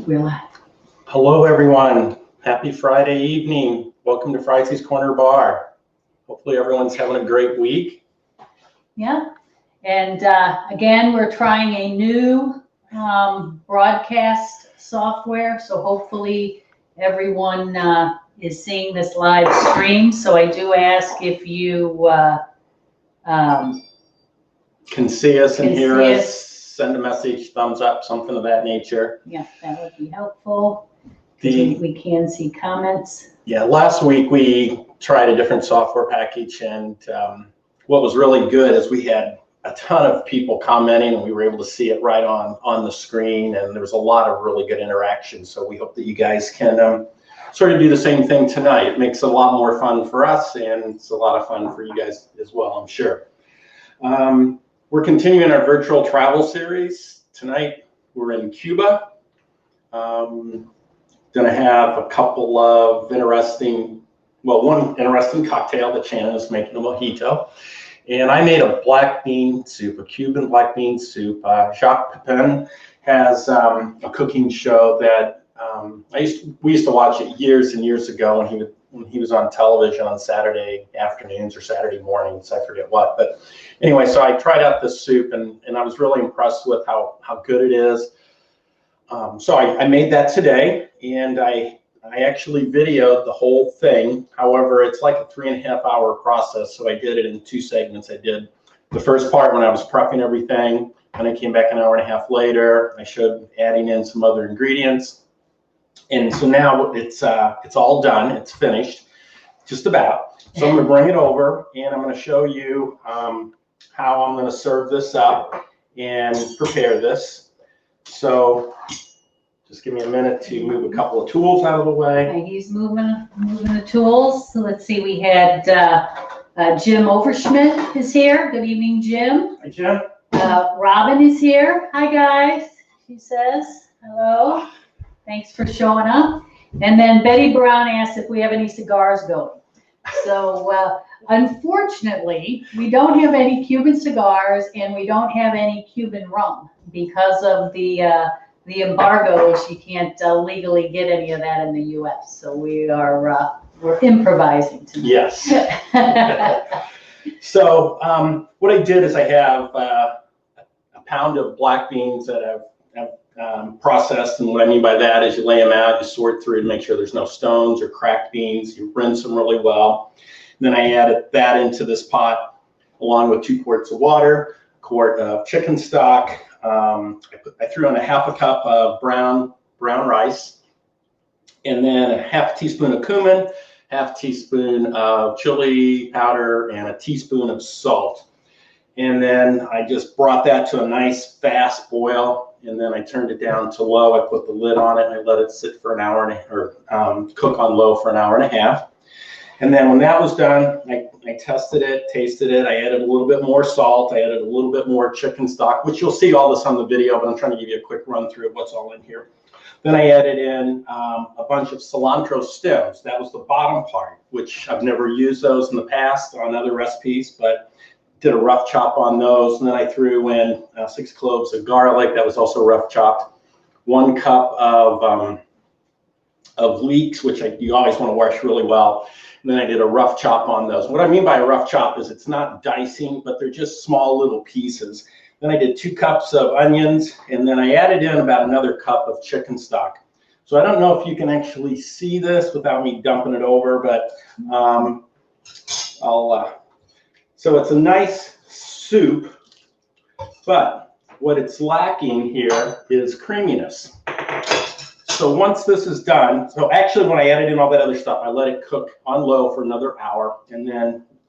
We're live. Hello, everyone. Happy Friday evening. Welcome to Friday's Corner Bar. Hopefully everyone's having a great week. Yeah. And again, we're trying a new broadcast software. So hopefully everyone is seeing this live stream. So I do ask if you Can see us and hear us. Send a message, thumbs up, something of that nature. Yeah, that would be helpful. We can see comments. Yeah, last week we tried a different software package, and what was really good is we had a ton of people commenting, and we were able to see it right on the screen, and there was a lot of really good interaction. So we hope that you guys can sort of do the same thing tonight. It makes it a lot more fun for us, and it's a lot of fun for you guys as well, I'm sure. We're continuing our virtual travel series. Tonight we're in Cuba. Going to have a couple of one interesting cocktail that Shannon is making, a mojito. And I made a black bean soup, a Cuban black bean soup. Jacques Pepin has a cooking show that we used to watch it years and years ago when he was on television on Saturday afternoons or Saturday mornings, I forget what. But anyway, so I tried out this soup, and I was really impressed with how good it is. So I made that today, and I actually videoed the whole thing. However, it's like a 3.5-hour process, so I did it in 2 segments. I did the first part when I was prepping everything, and I came back an hour and a half later. I showed adding in some other ingredients. And so now it's all done. It's finished, just about. So I'm going to bring it over, and I'm going to show you how I'm going to serve this up and prepare this. So just give me a minute to move a couple of tools out of the way. Okay, he's moving the tools. So let's see. We had Jim Overschmidt is here. Good evening, Jim. Hi, Jim. Robin is here. Hi, guys. She says hello. Thanks for showing up. And then Betty Brown asked if we have any cigars going. So unfortunately, we don't have any Cuban cigars, and we don't have any Cuban rum because of the embargoes. You can't legally get any of that in the U.S. So we're improvising tonight. Yes. So what I did is I have a pound of black beans that I've processed, and what I mean by that is you lay them out, you sort through to make sure there's no stones or cracked beans, you rinse them really well. And then I added that into this pot along with 2 quarts of water, a quart of chicken stock. I threw in a 1/2 cup of brown rice, and then a 1/2 teaspoon of cumin, 1/2 teaspoon of chili powder, and a teaspoon of salt. And then I just brought that to a nice fast boil, and then I turned it down to low. I put the lid on it, and I let it sit for an hour cook on low for an hour and a half. And then when that was done, I tested it, tasted it. I added a little bit more salt. I added a little bit more chicken stock, which you'll see all this on the video, but I'm trying to give you a quick run through of what's all in here. Then I added in a bunch of cilantro stems. That was the bottom part, which I've never used those in the past on other recipes, but did a rough chop on those. And then I threw in 6 cloves of garlic. That was also rough chopped. 1 cup of leeks, which you always want to wash really well. And then I did a rough chop on those. What I mean by a rough chop is it's not dicing, but they're just small little pieces. Then I did 2 cups of onions, and then I added in about another cup of chicken stock. So I don't know if you can actually see this without me dumping it over, but so it's a nice soup, but what it's lacking here is creaminess. So once this is done, so actually when I added in all that other stuff, I let it cook on low for another hour, and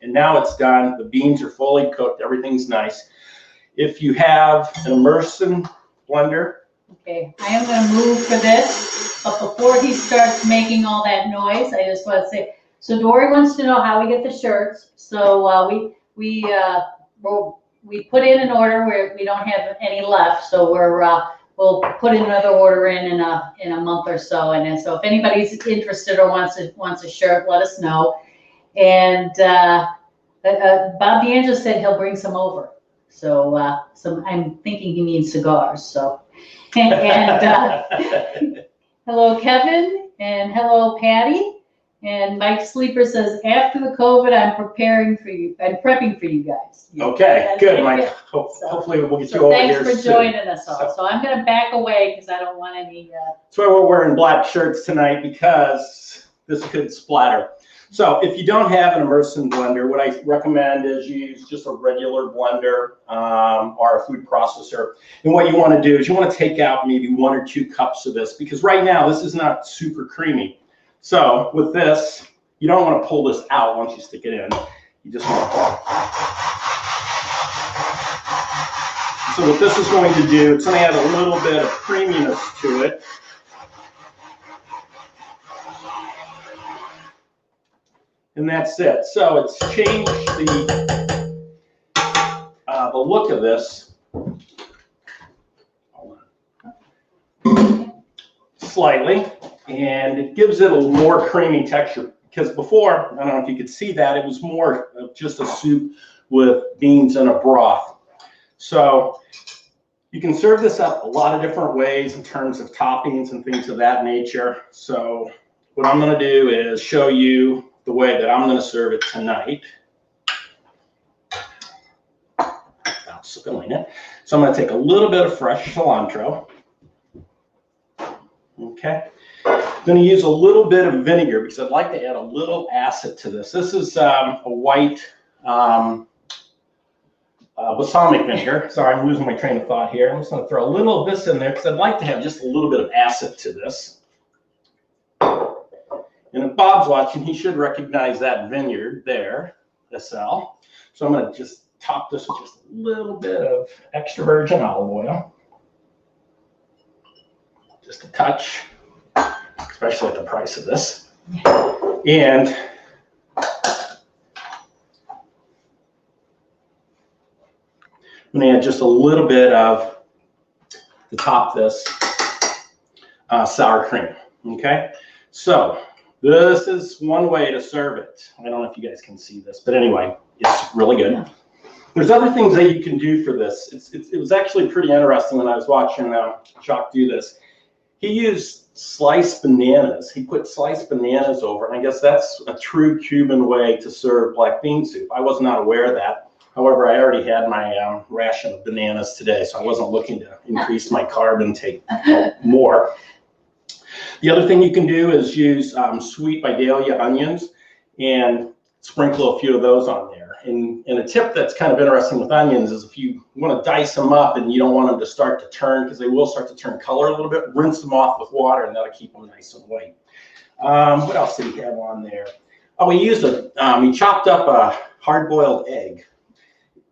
now it's done. The beans are fully cooked. Everything's nice. If you have an immersion blender. Okay, I am going to move for this, but before he starts making all that noise, I just want to say, so Dory wants to know how we get the shirts. So we put in an order where we don't have any left, so we'll put another order in a month or so. And then, so if anybody's interested or wants a shirt, let us know. And Bob D'Angelo said he'll bring some over. So I'm thinking he means cigars. So And hello, Kevin, and hello, Patty. And Mike Sleeper says, after the COVID, I'm preparing for you, I'm prepping for you guys. Okay, good, Mike. Hopefully we'll get you over here Thanks for soon. joining us all. So I'm gonna back away because I don't want any, That's why we're wearing black shirts tonight, because this could splatter. So if you don't have an immersion blender, what I recommend is use just a regular blender or a food processor. And what you want to do is you want to take out maybe 1 or 2 cups of this, because right now this is not super creamy. So with this, you don't want to pull this out once you stick it in. You just want to. So what this is going to do, it's going to add a little bit of creaminess to it. And that's it. So it's changed the look of this. Hold on. Slightly, and it gives it a more creamy texture. Because before, I don't know if you could see that, it was more of just a soup with beans and a broth. So you can serve this up a lot of different ways in terms of toppings and things of that nature. So what I'm going to do is show you the way that I'm going to serve it tonight. Without spilling it. So I'm going to take a little bit of fresh cilantro. Okay. I'm going to use a little bit of vinegar because I'd like to add a little acid to this. This is a white balsamic vinegar. Sorry, I'm losing my train of thought here. I'm just going to throw a little of this in there because I'd like to have just a little bit of acid to this. And if Bob's watching, he should recognize that vineyard there, SL. So I'm going to just top this with just a little bit of extra virgin olive oil. Just a touch, especially at the price of this. And I'm going to add just a little bit of, to top this, sour cream. Okay, so this is one way to serve it. I don't know if you guys can see this, but anyway, it's really good. There's other things that you can do for this. It was actually pretty interesting when I was watching Jacques do this. He used sliced bananas. He put sliced bananas over, and I guess that's a true Cuban way to serve black bean soup. I was not aware of that. However, I already had my ration of bananas today, so I wasn't looking to increase my carb intake more. The other thing you can do is use sweet Vidalia onions and sprinkle a few of those on there. And a tip that's kind of interesting with onions is if you want to dice them up and you don't want them to start to turn, because they will start to turn color a little bit, rinse them off with water and that'll keep them nice and white. What else did he have on there? Oh, he used he chopped up a hard-boiled egg,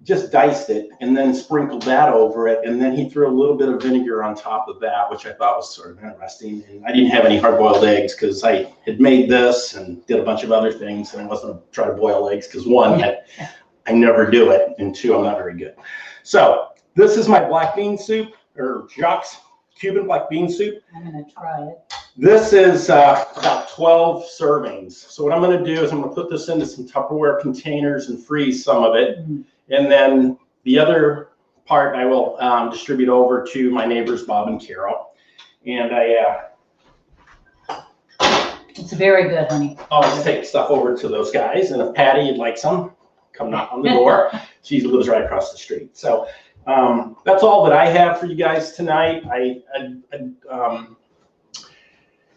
just diced it, and then sprinkled that over it, and then he threw a little bit of vinegar on top of that, which I thought was sort of interesting. And I didn't have any hard-boiled eggs because I had made this and did a bunch of other things, and I wasn't going to try to boil eggs because one, I never do it, and two, I'm not very good. So this is my black bean soup, or Jacques' Cuban black bean soup. I'm going to try it. This is about 12 servings. So what I'm going to do is I'm going to put this into some Tupperware containers and freeze some of it. And then the other part I will distribute over to my neighbors, Bob and Carol. And it's very good, honey. Always take stuff over to those guys. And if Patty would like some, come knock on the door. She lives right across the street. So that's all that I have for you guys tonight.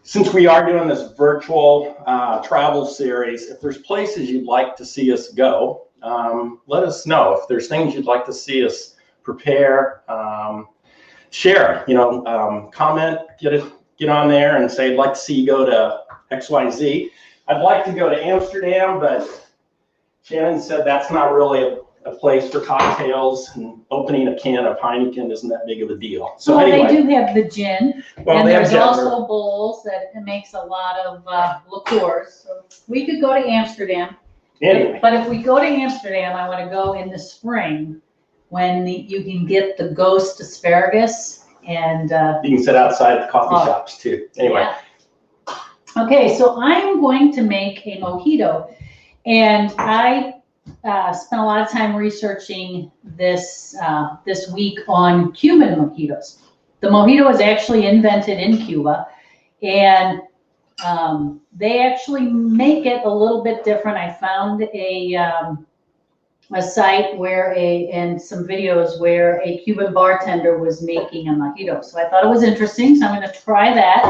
Since we are doing this virtual travel series, if there's places you'd like to see us go, let us know. If there's things you'd like to see us prepare, share, comment, get on there and say, I'd like to see you go to XYZ. I'd like to go to Amsterdam, but Shannon said that's not really a place for cocktails, and opening a can of Heineken isn't that big of a deal. So well, anyway, they do have the gin, well, and there's gin. also bowls that makes a lot of liqueurs. So we could go to Amsterdam. Anyway. But if we go to Amsterdam, I want to go in the spring when you can get the ghost asparagus, and you can sit outside the coffee shops too. Anyway. Yeah. Okay, so I'm going to make a mojito, and I spent a lot of time researching this this week on Cuban mojitos. The mojito was actually invented in Cuba, and they actually make it a little bit different. I found a site where and some videos where a Cuban bartender was making a mojito. So I thought it was interesting, so I'm going to try that.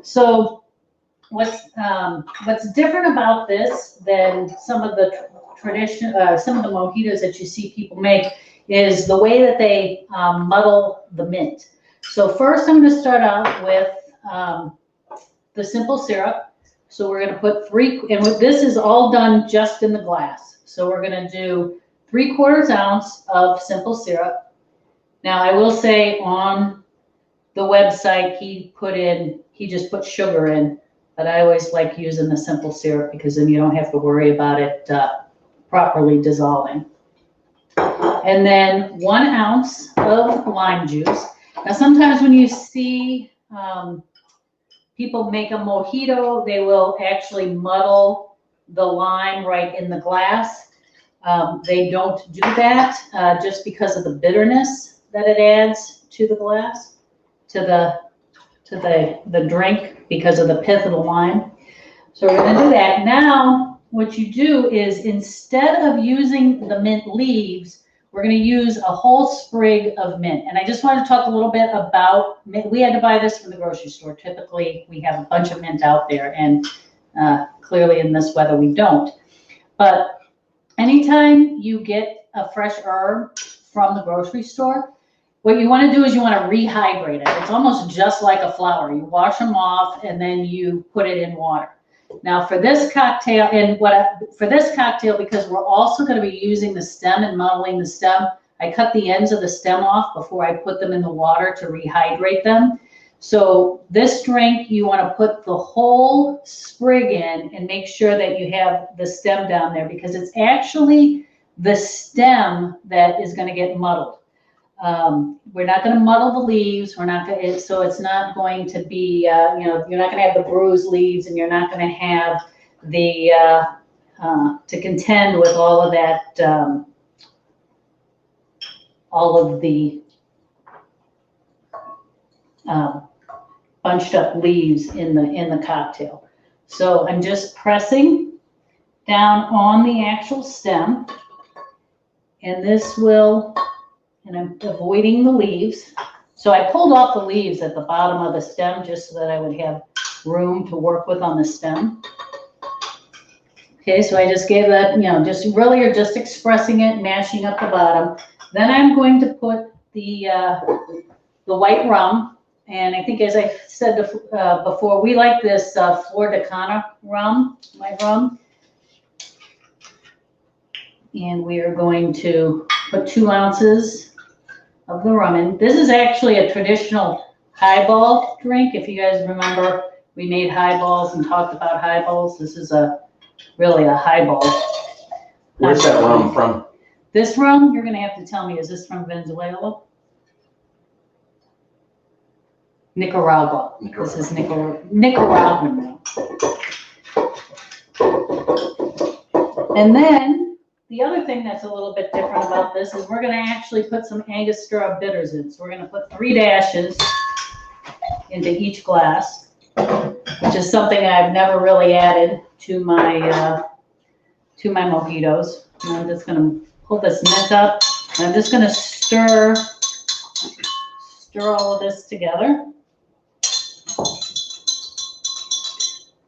So what's different about this than some of the some of the mojitos that you see people make is the way that they muddle the mint. So first I'm going to start out with the simple syrup. So we're going to put and this is all done just in the glass. So we're going to do 3/4 ounce of simple syrup. Now I will say on the website he just put sugar in, but I always like using the simple syrup because then you don't have to worry about it properly dissolving. And then 1 ounce of lime juice. Now sometimes when you see people make a mojito, they will actually muddle the lime right in the glass. They don't do that just because of the bitterness that it adds to the glass, to the drink, because of the pith of the lime. So we're going to do that. Now, what you do is instead of using the mint leaves, we're going to use a whole sprig of mint. And I just want to talk a little bit about mint. We had to buy this from the grocery store. Typically, we have a bunch of mint out there, and clearly in this weather, we don't. But anytime you get a fresh herb from the grocery store, what you want to do is you want to rehydrate it. It's almost just like a flower. You wash them off and then you put it in water. Now for this cocktail, because we're also going to be using the stem and muddling the stem, I cut the ends of the stem off before I put them in the water to rehydrate them. So this drink, you want to put the whole sprig in and make sure that you have the stem down there, because it's actually the stem that is going to get muddled. We're not going to muddle the leaves. So it's not going to be, you're not going to have the bruised leaves, and you're not going to have the, to contend with all of that, all of the bunched up leaves in the cocktail. So I'm just pressing down on the actual stem, and this will, and I'm avoiding the leaves. So I pulled off the leaves at the bottom of the stem just so that I would have room to work with on the stem. Okay, so I just gave that, just really you're just expressing it, mashing up the bottom. Then I'm going to put the white rum. And I think, as I said before, we like this Flor de Cana rum, white rum. And we are going to put 2 ounces of the rum in. This is actually a traditional highball drink. If you guys remember, we made highballs and talked about highballs. This is really a highball. Where's that rum from? This rum, you're going to have to tell me, is this from Venezuela? Nicaragua. This is Nicaraguan. And then the other thing that's a little bit different about this is we're going to actually put some Angostura bitters in. So we're going to put 3 dashes into each glass, which is something I've never really added to my mojitos. And I'm just going to pull this mint up, and I'm just going to stir all of this together.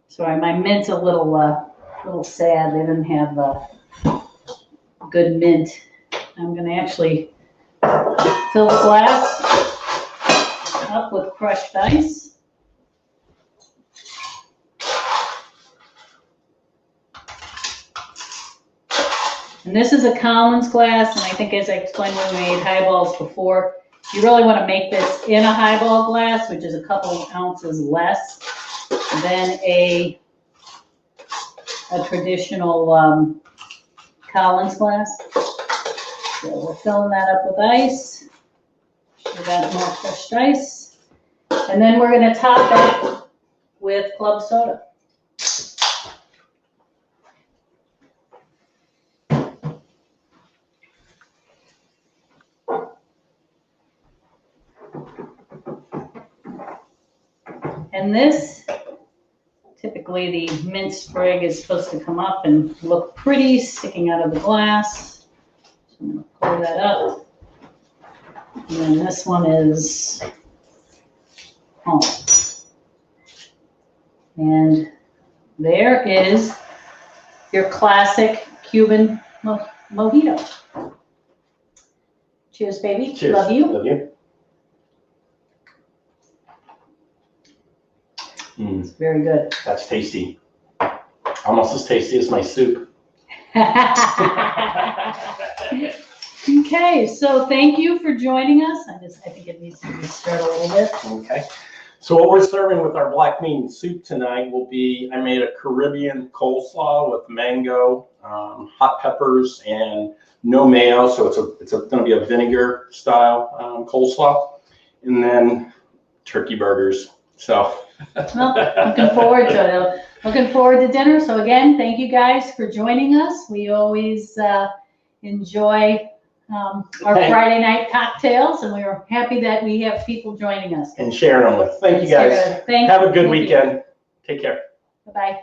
Sorry, my mint's a little sad. They didn't have good mint. I'm going to actually fill the glass up with crushed ice. And this is a Collins glass, and I think, as I explained when we made highballs before, you really want to make this in a highball glass, which is a couple of ounces less than a traditional Collins glass. So we're filling that up with ice. We got more crushed ice. And then we're going to top it with club soda. And this, typically the mint sprig is supposed to come up and look pretty sticking out of the glass. So I'm gonna pour that up. And then this one is home. And there is your classic Cuban mojito. Cheers, baby. Cheers. Love you. Love you. It's very good. That's tasty. Almost as tasty as my soup. Okay, so thank you for joining us. I think it needs to be stirred a little bit. Okay. So what we're serving with our black bean soup tonight will be, I made a Caribbean coleslaw with mango, hot peppers, and no mayo. So it's going to be a vinegar style coleslaw, and then turkey burgers. So. Well, looking forward to it. Looking forward to dinner. So again, thank you guys for joining us. We always enjoy our Friday night cocktails, and we are happy that we have people joining us. And sharing them with. Thank you guys. Thank Have a good you. weekend. Take care. Bye-bye.